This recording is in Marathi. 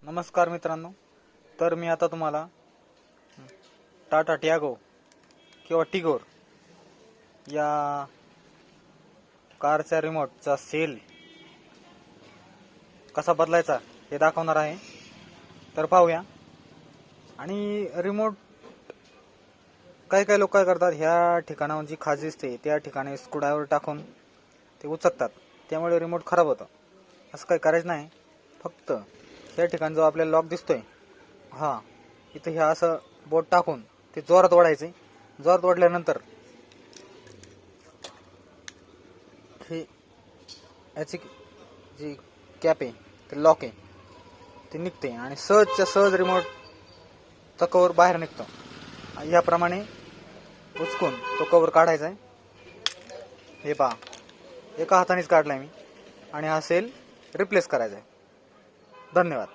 नमस्कार मित्रांनो. तर मी आता तुम्हाला टाटा टियागो किंवा टिगोर या कारच्या रिमोटचा सेल कसा बदलायचा हे दाखवणार आहे. तर पाहूया. आणि रिमोट काही लोक काय करतात, ह्या ठिकाणावर जी खाज दिसते त्या ठिकाणी स्क्रूड्रायव्हर टाकून ते उचकतात, त्यामुळे रिमोट खराब होतं. असं काही करायचं नाही. फक्त ह्या ठिकाणी जो आपल्याला लॉक दिसतोय, इथं ह्या असं बोट टाकून ते जोरात ओढायचे. जोरात ओढल्यानंतर हे याची जी कॅप आहे, ते लॉक आहे, ते निघते आणि सहजच्या सहज रिमोटचा कवर बाहेर निघतो. याप्रमाणे उचकून तो कवर काढायचा आहे. हे पहा, एका हातानेच काढलाय मी आणि हा सेल रिप्लेस करायचा आहे. धन्यवाद.